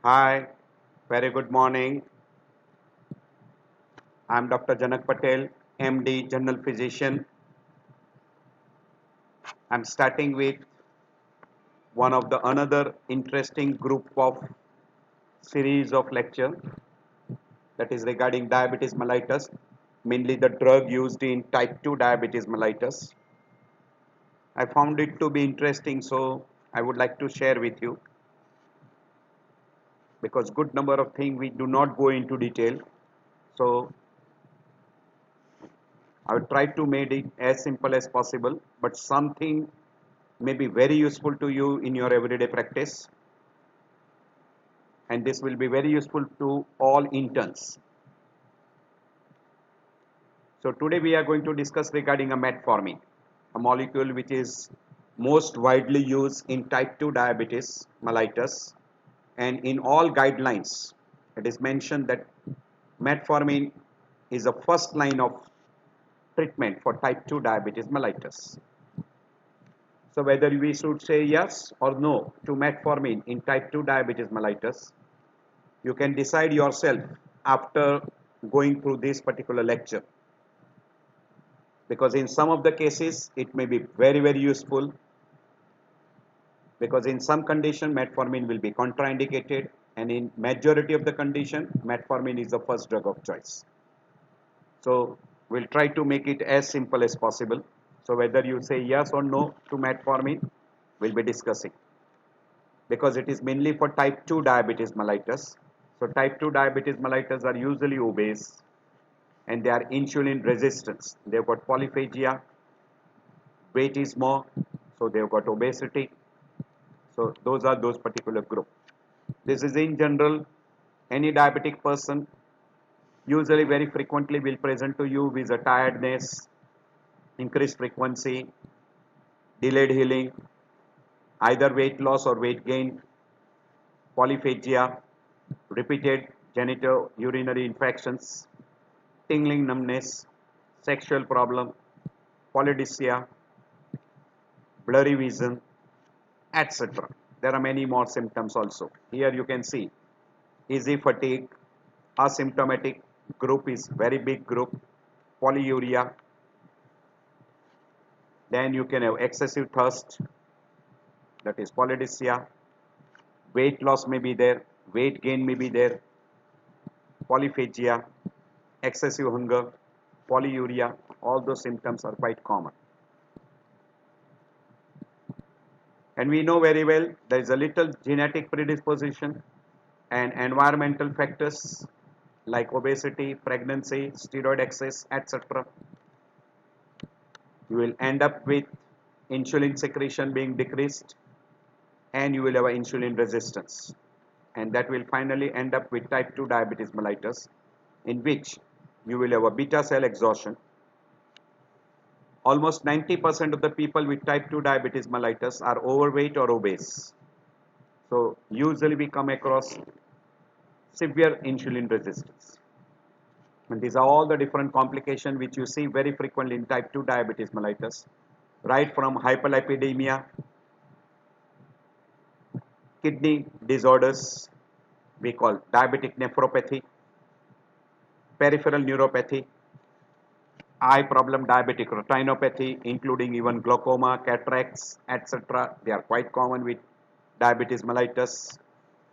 Hi, very good morning. I'm Dr. Janak Patel, MD, General Physician. I'm starting with one of the another interesting group of series of lecture that is regarding diabetes mellitus, mainly the drug used in type 2 diabetes mellitus. I found it to be interesting, so I would like to share with you because good number of things we do not go into detail. So I will try to make it as simple as possible, but something may be very useful to you in your everyday practice, and this will be very useful to all interns. So today we are going to discuss regarding a metformin, a molecule which is most widely used in type 2 diabetes mellitus, and in all guidelines it is mentioned that metformin is a first line of treatment for type 2 diabetes mellitus. So whether we should say yes or no to metformin in type 2 diabetes mellitus, you can decide yourself after going through this particular lecture, because in some of the cases it may be very useful, because in some condition metformin will be contraindicated, and in majority of the condition metformin is the first drug of choice. So we'll try to make it as simple as possible. So whether you say yes or no to metformin, we'll be discussing, because it is mainly for type 2 diabetes mellitus. So type 2 diabetes mellitus are usually obese and they are insulin resistant. They've got polyphagia, weight is more, so they've got obesity. So those are those particular group. This is in general, any diabetic person usually very frequently will present to you with a tiredness, increased frequency, delayed healing, either weight loss or weight gain, polyphagia, repeated genitourinary infections, tingling numbness, sexual problem, polydipsia, blurry vision, etc. There are many more symptoms also. Here you can see easy fatigue, asymptomatic group is very big group, polyuria, then you can have excessive thirst, that is polydipsia, weight loss may be there, weight gain may be there, polyphagia, excessive hunger, polyuria, all those symptoms are quite common. And we know very well there is a little genetic predisposition and environmental factors like obesity, pregnancy, steroid excess, etc. You will end up with insulin secretion being decreased, and you will have insulin resistance, and that will finally end up with type 2 diabetes mellitus, in which you will have a beta cell exhaustion. Almost 90% of the people with type 2 diabetes mellitus are overweight or obese. So usually we come across severe insulin resistance. And these are all the different complications which you see very frequently in type 2 diabetes mellitus, right from hyperlipidemia, kidney disorders, we call diabetic nephropathy, peripheral neuropathy, eye problem, diabetic retinopathy, including even glaucoma, cataracts, etc. They are quite common with diabetes mellitus,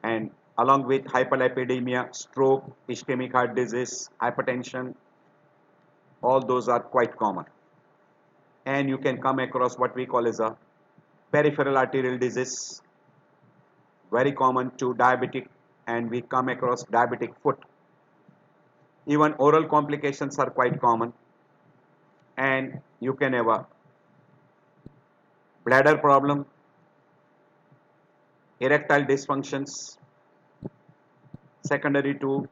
and along with hyperlipidemia, stroke, ischemic heart disease, hypertension, all those are quite common. And you can come across what we call as a peripheral arterial disease, very common to diabetic, and we come across diabetic foot. Even oral complications are quite common, and you can have a bladder problem, erectile dysfunctions, secondary to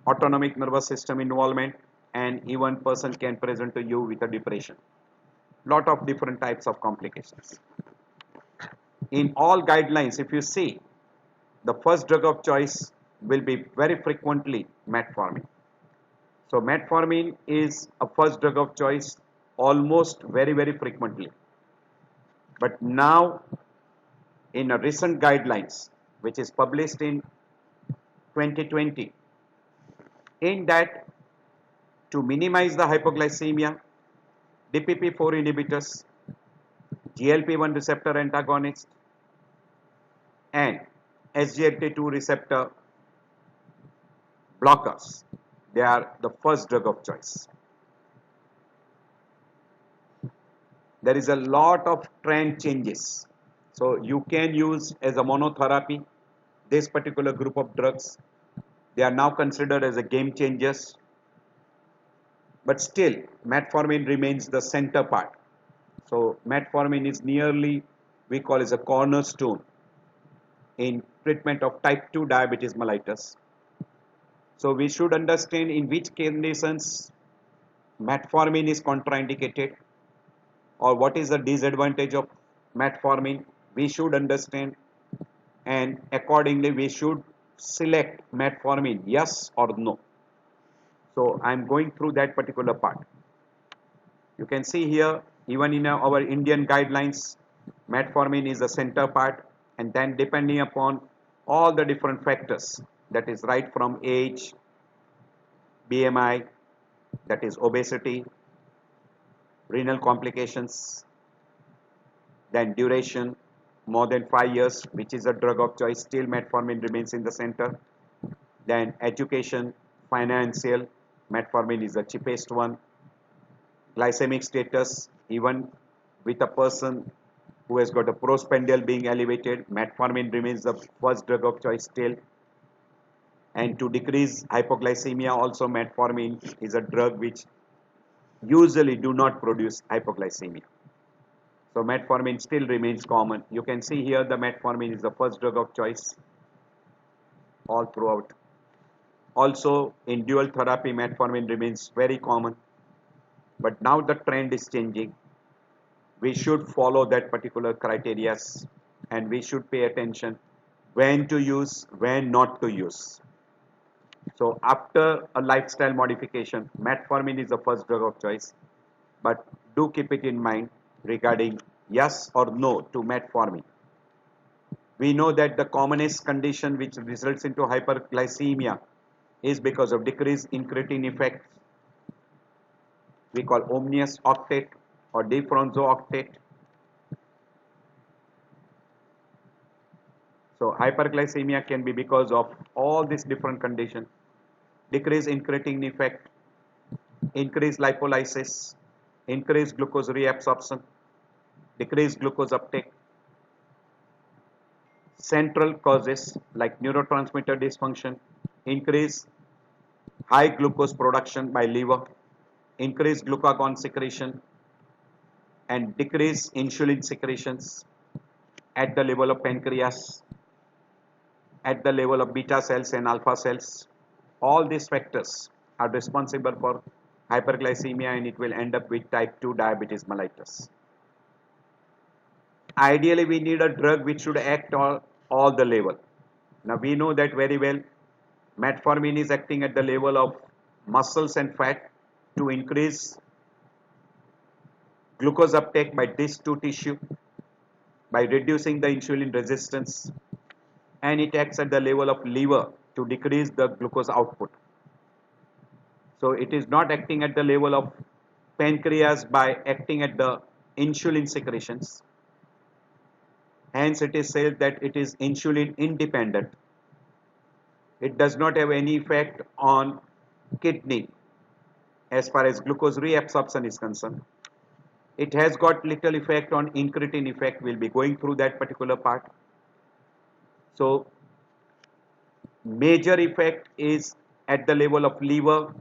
autonomic nervous system involvement, and even person can present to you with a depression. Lot of different types of complications. In all guidelines, if you see, the first drug of choice will be very frequently metformin. So metformin is a first drug of choice almost very frequently. But now in a recent guidelines which is published in 2020. In that, to minimize the hypoglycemia, DPP-4 inhibitors, GLP-1 receptor antagonist, and SGLT2 receptor blockers, they are the first drug of choice. There is a lot of trend changes. So you can use as a monotherapy this particular group of drugs. They are now considered as a game changers. But still, metformin remains the center part. So metformin is nearly, we call as a cornerstone in treatment of type 2 diabetes mellitus. So we should understand in which conditions metformin is contraindicated, or what is the disadvantage of metformin. We should understand, and accordingly we should select metformin, yes or no. So I am going through that particular part. You can see here, even in our Indian guidelines, metformin is the center part, and then depending upon all the different factors, that is right from age, BMI, that is obesity, renal complications, then duration, more than 5 years, which is a drug of choice, still metformin remains in the center. Then education, financial, metformin is the cheapest one. Glycemic status, even with a person who has got a postprandial being elevated, metformin remains the first drug of choice still. And to decrease hypoglycemia also, metformin is a drug which usually do not produce hypoglycemia. So metformin still remains common. You can see here the metformin is the first drug of choice all throughout. Also in dual therapy, metformin remains very common. But now the trend is changing. We should follow that particular criteria, and we should pay attention when to use, when not to use. So after a lifestyle modification, metformin is the first drug of choice. But do keep it in mind regarding yes or no to metformin. We know that the commonest condition which results into hyperglycemia is because of decreased incretin effect. We call omnious octet or defronzo octet. So hyperglycemia can be because of all these different conditions. Decreased incretin effect, increased lipolysis, increased glucose reabsorption, decreased glucose uptake. Central causes like neurotransmitter dysfunction, increased high glucose production by liver, increased glucagon secretion, and decreased insulin secretions at the level of pancreas, at the level of beta cells and alpha cells. All these factors are responsible for hyperglycemia, and it will end up with type 2 diabetes mellitus. Ideally, we need a drug which should act on all the level. Now we know that very well. Metformin is acting at the level of muscles and fat to increase glucose uptake by these two tissue, by reducing the insulin resistance, and it acts at the level of liver to decrease the glucose output. So it is not acting at the level of pancreas by acting at the insulin secretions. Hence it is said that it is insulin independent. It does not have any effect on kidney as far as glucose reabsorption is concerned. It has got little effect on incretin effect. We'll be going through that particular part. So major effect is at the level of liver,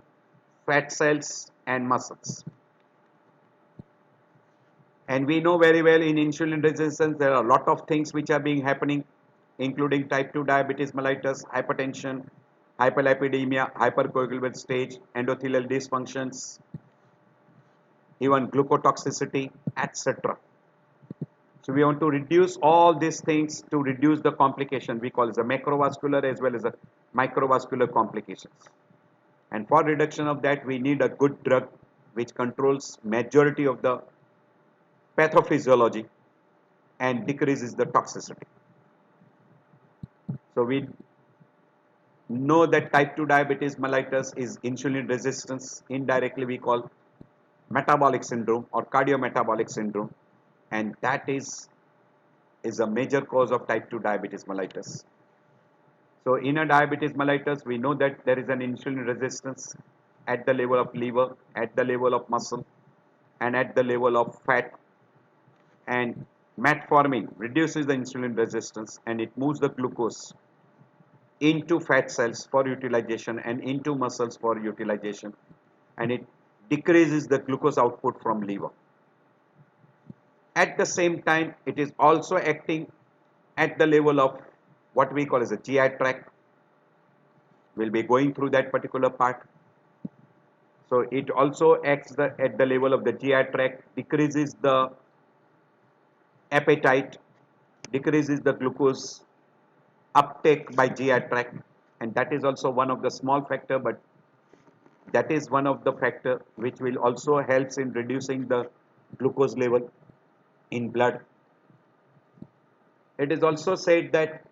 fat cells and muscles. And we know very well in insulin resistance there are a lot of things which are being happening, including type 2 diabetes mellitus, hypertension, hyperlipidemia, hypercoagulable stage, endothelial dysfunctions, even glucotoxicity, etc. So we want to reduce all these things to reduce the complication. We call it the macrovascular as well as the microvascular complications. And for reduction of that, we need a good drug which controls majority of the pathophysiology and decreases the toxicity. So we know that type 2 diabetes mellitus is insulin resistance. Indirectly we call metabolic syndrome or cardiometabolic syndrome, and that is a major cause of type 2 diabetes mellitus. So in a diabetes mellitus, we know that there is an insulin resistance at the level of liver, at the level of muscle, and at the level of fat. And metformin reduces the insulin resistance and it moves the glucose into fat cells for utilization and into muscles for utilization, and it decreases the glucose output from liver. At the same time, it is also acting at the level of what we call as a GI tract. We'll be going through that particular part. So it also acts at the level of the GI tract, decreases the appetite, decreases the glucose uptake by GI tract, and that is also one of the small factor, but that is one of the factor which will also helps in reducing the glucose level in blood. It is also said that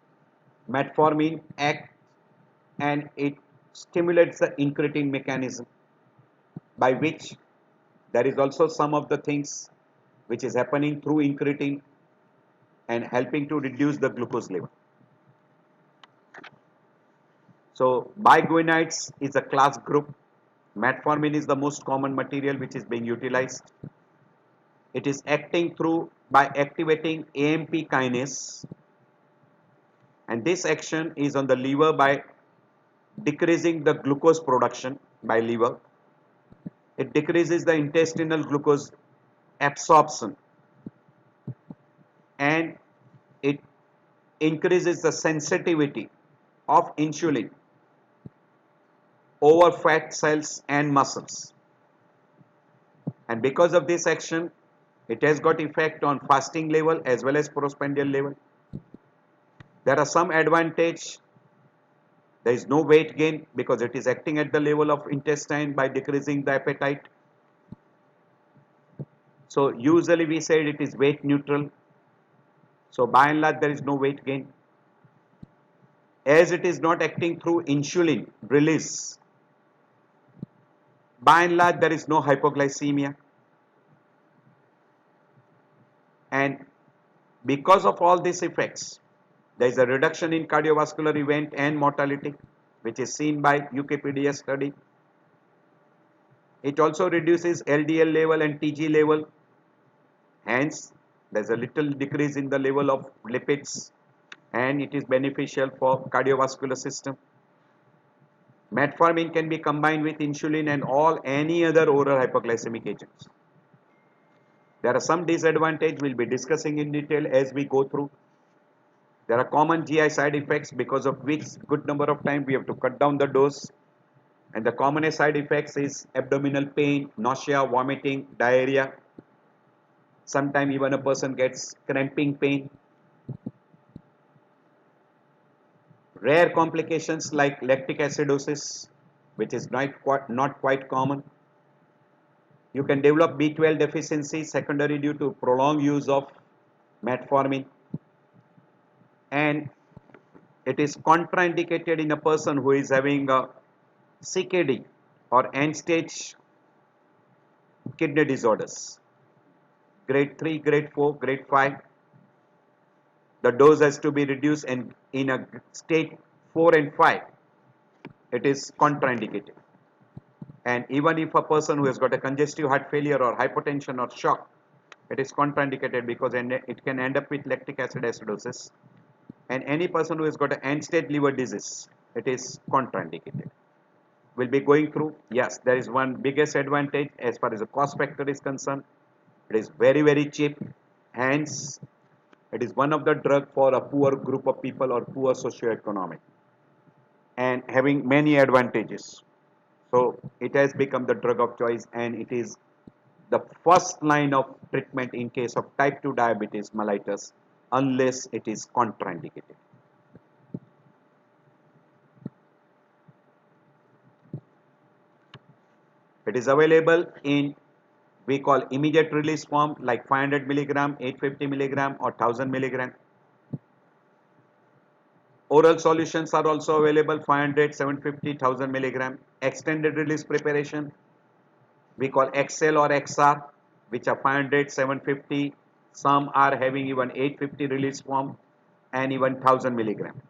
metformin acts and it stimulates the incretin mechanism, by which there is also some of the things which is happening through incretin and helping to reduce the glucose level. So biguanides is a class group. Metformin is the most common material which is being utilized. It is acting through by activating AMP kinase, and this action is on the liver by decreasing the glucose production by liver. It decreases the intestinal glucose absorption and it increases the sensitivity of insulin over fat cells and muscles. And because of this action, it has got effect on fasting level as well as postprandial level. There are some advantage. There is no weight gain because it is acting at the level of intestine by decreasing the appetite. So usually we said it is weight neutral. So by and large there is no weight gain. As it is not acting through insulin release, by and large there is no hypoglycemia. And because of all these effects, there is a reduction in cardiovascular event and mortality, which is seen by UKPDS study. It also reduces LDL level and TG level. Hence, there is a little decrease in the level of lipids, and it is beneficial for cardiovascular system. Metformin can be combined with insulin and any other oral hypoglycemic agents. There are some disadvantages we'll be discussing in detail as we go through. There are common GI side effects because of which good number of times we have to cut down the dose. And the commonest side effects is abdominal pain, nausea, vomiting, diarrhea. Sometimes even a person gets cramping pain. Rare complications like lactic acidosis, which is not quite common. You can develop B12 deficiency secondary due to prolonged use of metformin, and it is contraindicated in a person who is having a CKD or end stage kidney disorders, grade 3, grade 4, grade 5. The dose has to be reduced, and in a stage 4 and 5 it is contraindicated. And even if a person who has got a congestive heart failure or hypertension or shock, it is contraindicated because it can end up with lactic acid acidosis. And any person who has got an end stage liver disease, it is contraindicated. We'll be going through. Yes, there is one biggest advantage as far as the cost factor is concerned. It is very cheap. Hence, it is one of the drug for a poor group of people or poor socioeconomic, and having many advantages. So it has become the drug of choice, and it is the first line of treatment in case of type 2 diabetes mellitus unless it is contraindicated. It is available in we call immediate release form like 500 milligram, 850 milligram or 1000 milligram. Oral solutions are also available, 500, 750, 1000 milligram. Extended release preparation, we call XL or XR, which are 500, 750. Some are having even 850 release form and even 1000 milligram.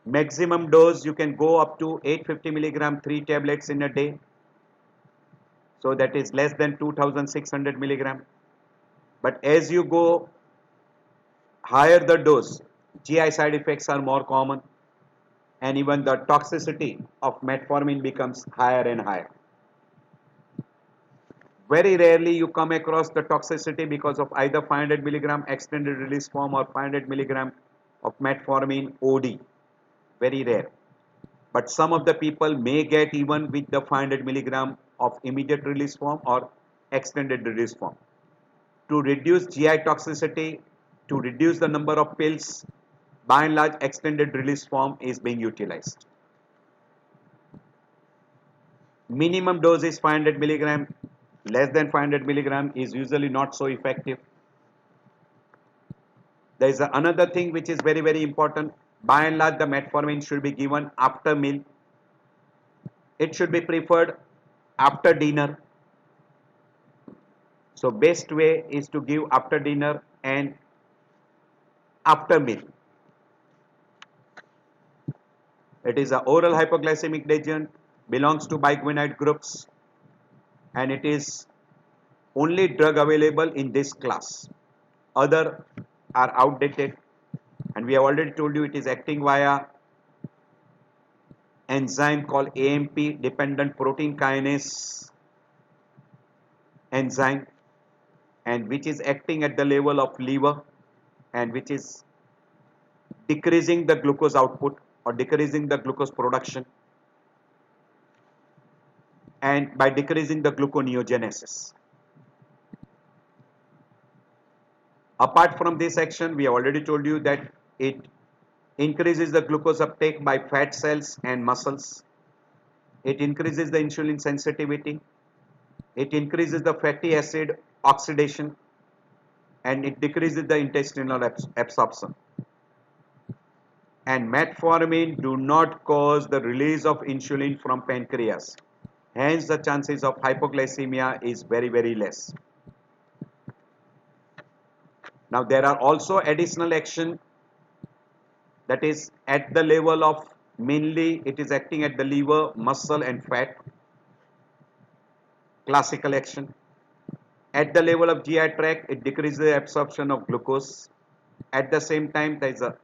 Maximum dose you can go up to 850 milligram, 3 tablets in a day. So that is less than 2600 milligram. But as you go higher the dose, GI side effects are more common, and even the toxicity of metformin becomes higher and higher. Very rarely you come across the toxicity because of either 500 milligram extended release form or 500 milligram of metformin OD. Very rare. But some of the people may get even with the 500 milligram of immediate release form or extended release form. To reduce GI toxicity, to reduce the number of pills, by and large extended release form is being utilized. Minimum dose is 500 milligram. Less than 500 milligram is usually not so effective. There is another thing which is very important. By and large, the metformin should be given after meal. It should be preferred after dinner. So best way is to give after dinner and after meal. It is an oral hypoglycemic agent, belongs to biguanide groups, and it is only drug available in this class. Other are outdated, and we have already told you it is acting via enzyme called AMP dependent protein kinase enzyme, and which is acting at the level of liver and which is decreasing the glucose output or decreasing the glucose production, and by decreasing the gluconeogenesis. Apart from this action, we have already told you that it increases the glucose uptake by fat cells and muscles. It increases the insulin sensitivity. It increases the fatty acid oxidation, and it decreases the intestinal absorption. And metformin do not cause the release of insulin from pancreas. Hence, the chances of hypoglycemia is very less. Now, there are also additional action, that is at the level of, mainly it is acting at the liver, muscle and fat. Classical action. At the level of GI tract, it decreases the absorption of glucose. At the same time, there is a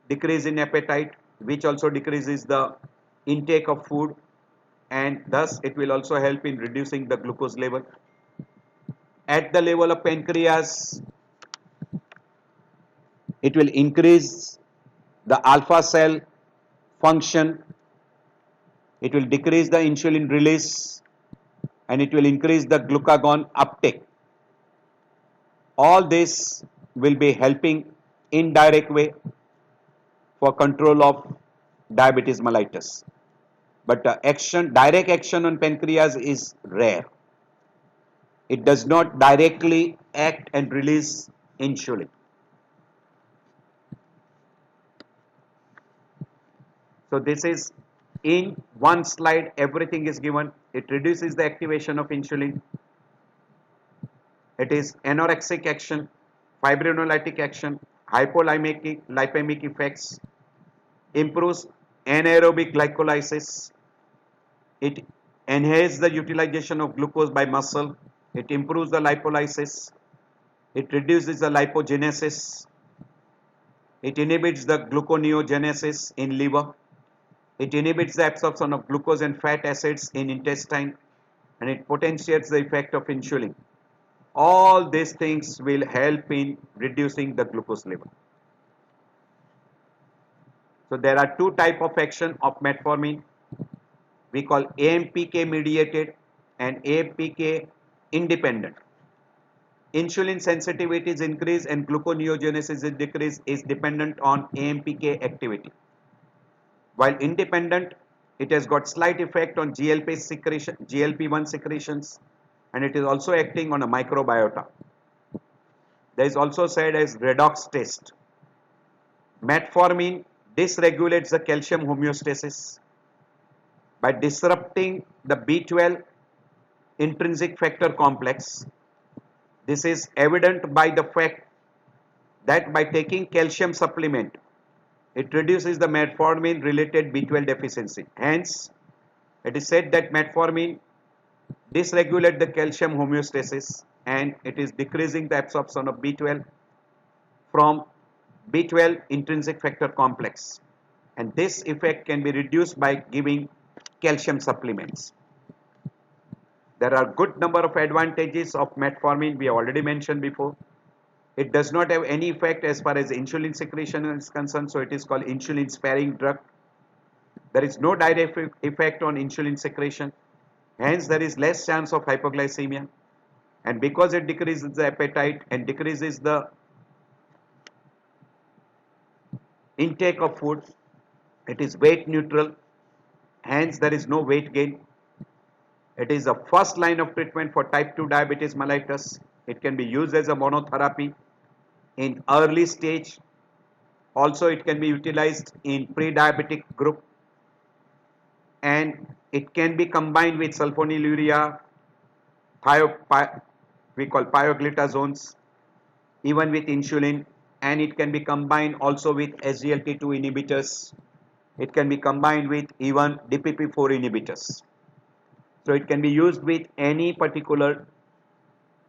decrease in appetite, which also decreases the intake of food, and thus it will also help in reducing the glucose level. At the level of pancreas, it will increase the alpha cell function, it will decrease the insulin release, and it will increase the glucagon uptake. All this will be helping in direct way for control of diabetes mellitus. But direct action on pancreas is rare. It does not directly act and release insulin. So this is, in one slide everything is given. It reduces the activation of insulin. It is anorexic action, fibrinolytic action, hypolipemic effects, improves anaerobic glycolysis. It enhances the utilization of glucose by muscle. It improves the lipolysis. It reduces the lipogenesis. It inhibits the gluconeogenesis in liver. It inhibits the absorption of glucose and fat acids in intestine, and it potentiates the effect of insulin. All these things will help in reducing the glucose level. So there are two types of action of metformin. We call AMPK mediated and AMPK independent. Insulin sensitivity is increased and gluconeogenesis is decreased is dependent on AMPK activity. While independent, it has got slight effect on GLP-1 secretions, and it is also acting on a microbiota. There is also said as redox test. Metformin dysregulates the calcium homeostasis by disrupting the B12 intrinsic factor complex. This is evident by the fact that by taking calcium supplement, it reduces the metformin related B12 deficiency. Hence, it is said that metformin dysregulates the calcium homeostasis and it is decreasing the absorption of B12 from B12 intrinsic factor complex, and this effect can be reduced by giving calcium supplements. There are good number of advantages of metformin we have already mentioned before. It does not have any effect as far as insulin secretion is concerned, so it is called insulin sparing drug. There is no direct effect on insulin secretion, hence there is less chance of hypoglycemia, and because it decreases the appetite and decreases the intake of food, it is weight neutral, hence there is no weight gain. It is a first line of treatment for type 2 diabetes mellitus. It can be used as a monotherapy in early stage. Also, it can be utilized in pre-diabetic group, and it can be combined with sulfonylurea, we call pioglitazones, even with insulin, and it can be combined also with SGLT2 inhibitors. It can be combined with even DPP4 inhibitors. So it can be used with any particular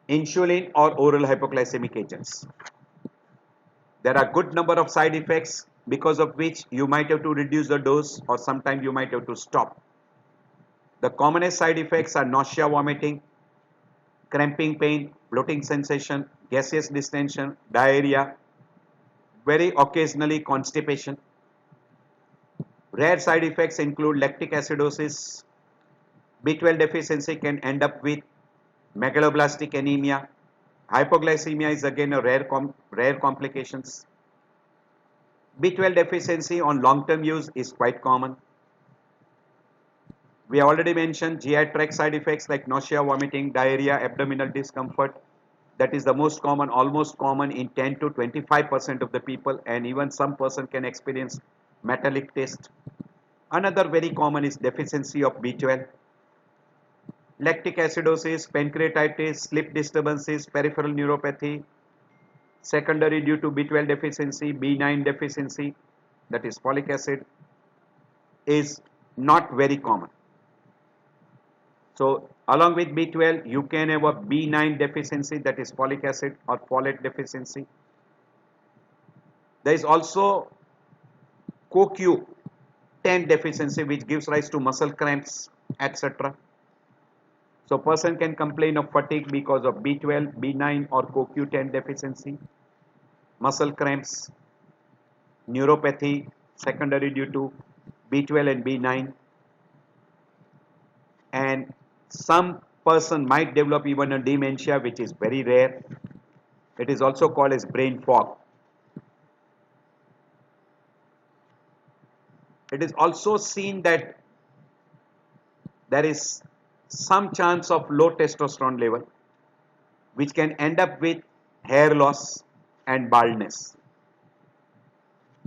insulin or oral hypoglycemic agents. There are good number of side effects because of which you might have to reduce the dose or sometimes you might have to stop. The commonest side effects are nausea, vomiting, cramping pain, bloating sensation, gaseous distension, diarrhea, very occasionally constipation. Rare side effects include lactic acidosis. B12 deficiency can end up with megaloblastic anemia. Hypoglycemia is again a rare complications. B12 deficiency on long-term use is quite common. We already mentioned GI tract side effects like nausea, vomiting, diarrhea, abdominal discomfort. That is the most common, almost common in 10 to 25% of the people, and even some person can experience metallic taste. Another very common is deficiency of B12. Lactic acidosis, pancreatitis, sleep disturbances, peripheral neuropathy, secondary due to B12 deficiency, B9 deficiency, that is folic acid, is not very common. So along with B12, you can have a B9 deficiency, that is folic acid or folate deficiency. There is also CoQ10 deficiency, which gives rise to muscle cramps, etc. So person can complain of fatigue because of B12, B9 or CoQ10 deficiency, muscle cramps, neuropathy secondary due to B12 and B9, and some person might develop even a dementia, which is very rare. It is also called as brain fog. It is also seen that there is some chance of low testosterone level, which can end up with hair loss and baldness.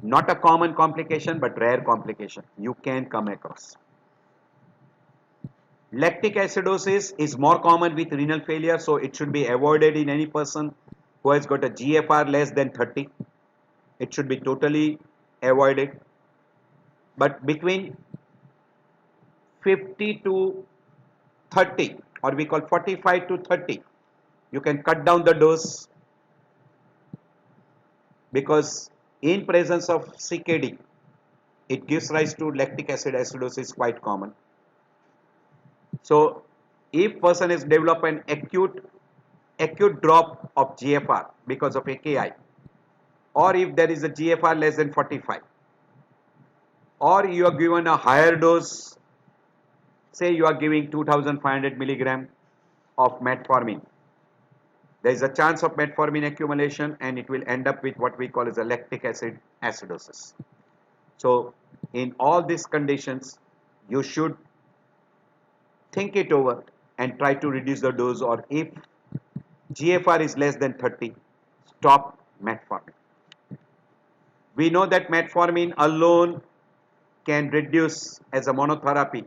Not a common complication, but rare complication you can come across. Lactic acidosis is more common with renal failure, so it should be avoided in any person who has got a GFR less than 30. It should be totally avoided. But between 50 to 30, or we call 45 to 30, you can cut down the dose, because in presence of CKD, it gives rise to lactic acid acidosis, quite common. So if person has developed an acute drop of GFR because of AKI, or if there is a GFR less than 45, or you are given a higher dose, say you are giving 2500 milligram of metformin, there is a chance of metformin accumulation and it will end up with what we call as a lactic acid acidosis. So in all these conditions, you should think it over and try to reduce the dose, or if GFR is less than 30, stop metformin. We know that metformin alone can reduce as a monotherapy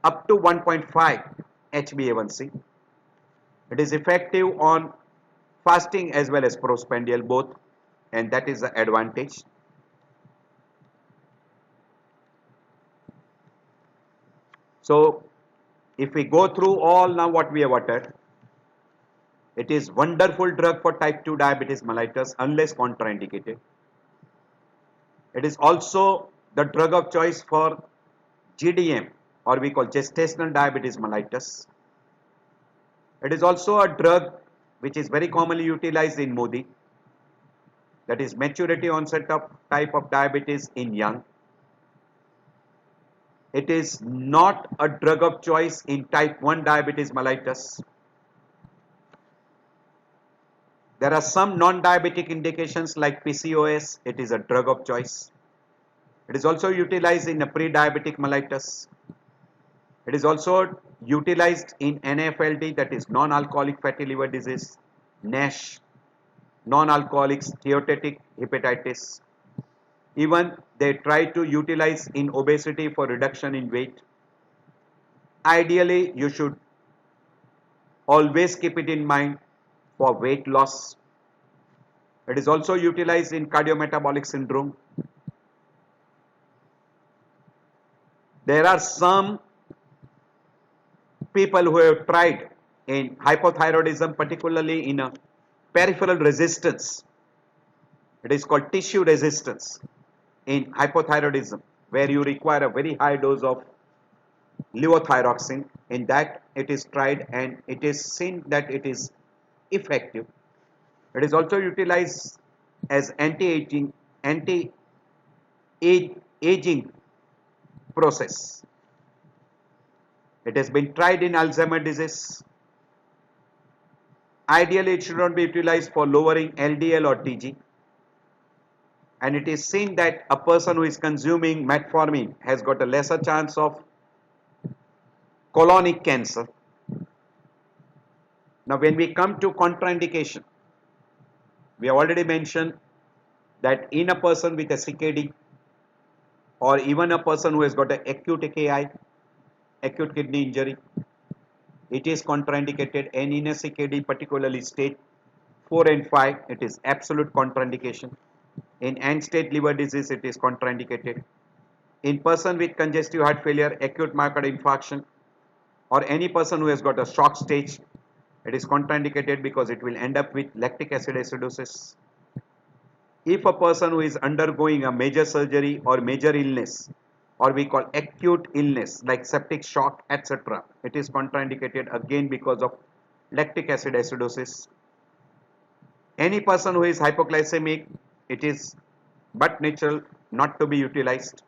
up to 1.5 HbA1c. It is effective on fasting as well as postprandial both, and that is the advantage. So if we go through all now what we have uttered, it is wonderful drug for type 2 diabetes mellitus unless contraindicated. It is also the drug of choice for GDM, or we call gestational diabetes mellitus. It is also a drug which is very commonly utilized in MODI, that is maturity onset of type of diabetes in young. It is not a drug of choice in type 1 diabetes mellitus. There are some non-diabetic indications like PCOS, it is a drug of choice. It is also utilized in a pre-diabetic mellitus. It is also utilized in NAFLD, that is non-alcoholic fatty liver disease, NASH, non-alcoholic steatotic hepatitis. Even they try to utilize in obesity for reduction in weight. Ideally, you should always keep it in mind for weight loss. It is also utilized in cardiometabolic syndrome. There are some people who have tried in hypothyroidism, particularly in a peripheral resistance. It is called tissue resistance in hypothyroidism, where you require a very high dose of levothyroxine. In that it is tried and it is seen that it is effective. It is also utilized as anti-aging process. It has been tried in Alzheimer's disease. Ideally, it should not be utilized for lowering LDL or TG. And it is seen that a person who is consuming metformin has got a lesser chance of colonic cancer. Now, when we come to contraindication, we have already mentioned that in a person with a CKD, or even a person who has got an acute AKI, acute kidney injury, it is contraindicated, and in a CKD, particularly stage 4 and 5, it is absolute contraindication. In end stage liver disease, it is contraindicated. In person with congestive heart failure, acute myocardial infarction, or any person who has got a shock stage, it is contraindicated because it will end up with lactic acid acidosis. If a person who is undergoing a major surgery or major illness, or we call acute illness like septic shock, etc., it is contraindicated again because of lactic acid acidosis. Any person who is hypoglycemic, it is but natural not to be utilized.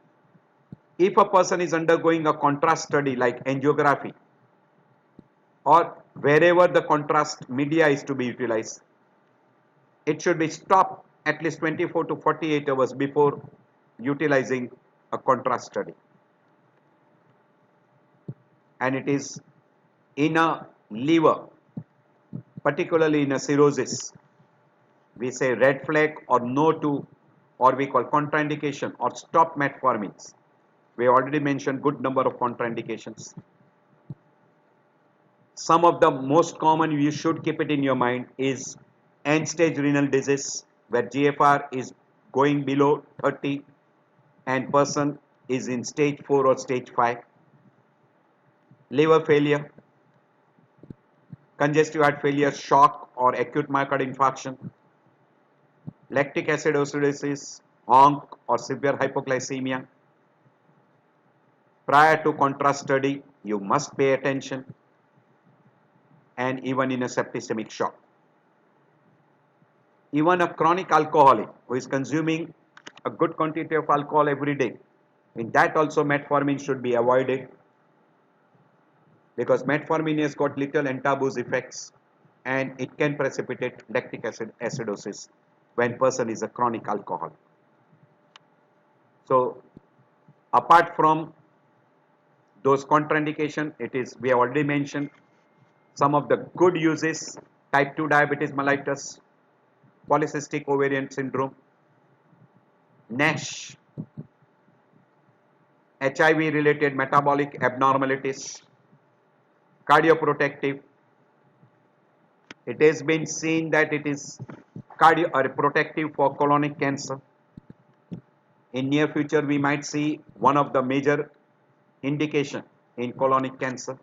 If a person is undergoing a contrast study like angiography, or wherever the contrast media is to be utilized, it should be stopped at least 24 to 48 hours before utilizing a contrast study. And it is in a liver, particularly in a cirrhosis, we say red flag or no to, or we call contraindication or stop metformins. We already mentioned good number of contraindications. Some of the most common, you should keep it in your mind, is end stage renal disease, where GFR is going below 30 and person is in stage 4 or stage 5. Liver failure, congestive heart failure, shock or acute myocardial infarction, lactic acidosis, honk or severe hypoglycemia. Prior to contrast study, you must pay attention, and even in a septicemic shock. Even a chronic alcoholic who is consuming a good quantity of alcohol every day, in that also metformin should be avoided, because metformin has got little antabuse effects and it can precipitate lactic acid acidosis when person is a chronic alcoholic. So apart from those contraindication, it is, we have already mentioned some of the good uses: type 2 diabetes mellitus, polycystic ovarian syndrome, NASH, HIV related metabolic abnormalities, cardioprotective. It has been seen that it is cardio or protective for colonic cancer. In near future, we might see one of the major indication in colonic cancer.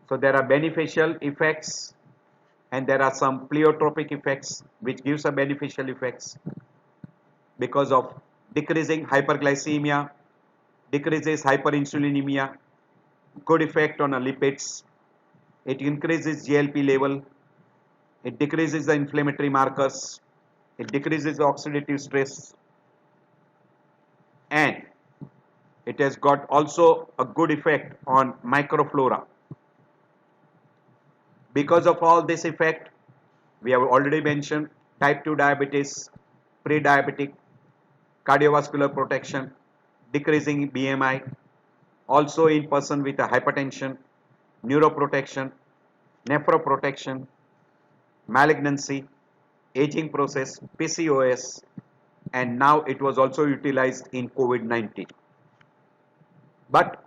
So there are beneficial effects and there are some pleiotropic effects which gives a beneficial effects because of decreasing hyperglycemia, decreases hyperinsulinemia, good effect on lipids, it increases GLP level, it decreases the inflammatory markers, it decreases the oxidative stress, and it has got also a good effect on microflora. Because of all this effect, we have already mentioned type 2 diabetes, pre-diabetic, cardiovascular protection, decreasing BMI, also in person with a hypertension, neuroprotection, nephroprotection, malignancy, aging process, PCOS, and now it was also utilized in COVID-19. But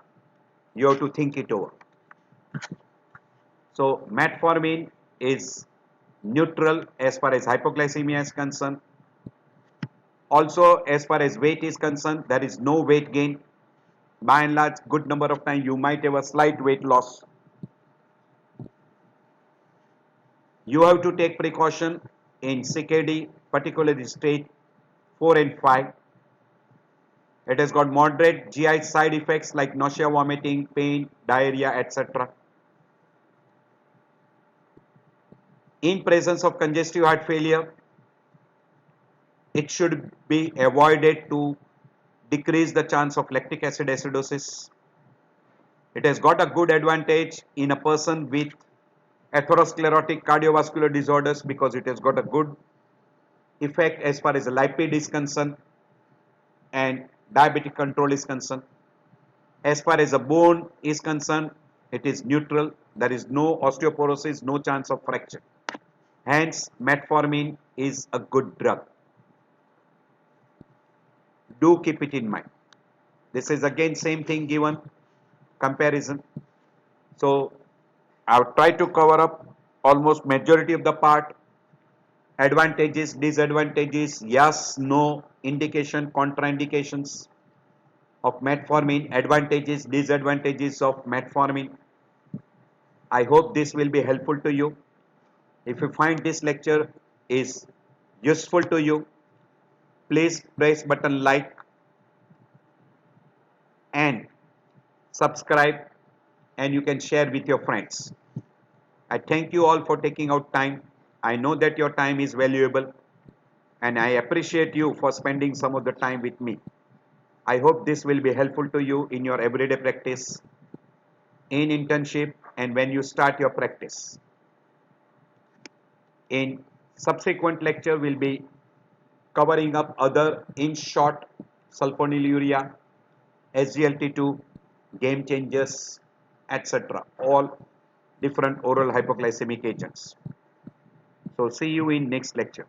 you have to think it over. So metformin is neutral as far as hypoglycemia is concerned. Also, as far as weight is concerned, there is no weight gain. By and large, good number of times you might have a slight weight loss. You have to take precaution in CKD, particularly stage 4 and 5. It has got moderate GI side effects like nausea, vomiting, pain, diarrhea, etc. In presence of congestive heart failure, it should be avoided to decrease the chance of lactic acid acidosis. It has got a good advantage in a person with atherosclerotic cardiovascular disorders because it has got a good effect as far as the lipid is concerned and diabetic control is concerned. As far as the bone is concerned, it is neutral. There is no osteoporosis, no chance of fracture. Hence, metformin is a good drug. Do keep it in mind. This is again same thing given comparison. So I've tried to cover up almost majority of the part. Advantages, disadvantages, yes, no, indication, contraindications of metformin, advantages, disadvantages of metformin. I hope this will be helpful to you. If you find this lecture is useful to you, please press button like and subscribe, and you can share with your friends. I thank you all for taking out time. I know that your time is valuable and I appreciate you for spending some of the time with me. I hope this will be helpful to you in your everyday practice, in internship, and when you start your practice. In subsequent lecture, we'll be covering up other in short sulfonylurea, SGLT2, game changers, etc. All different oral hypoglycemic agents. So see you in next lecture.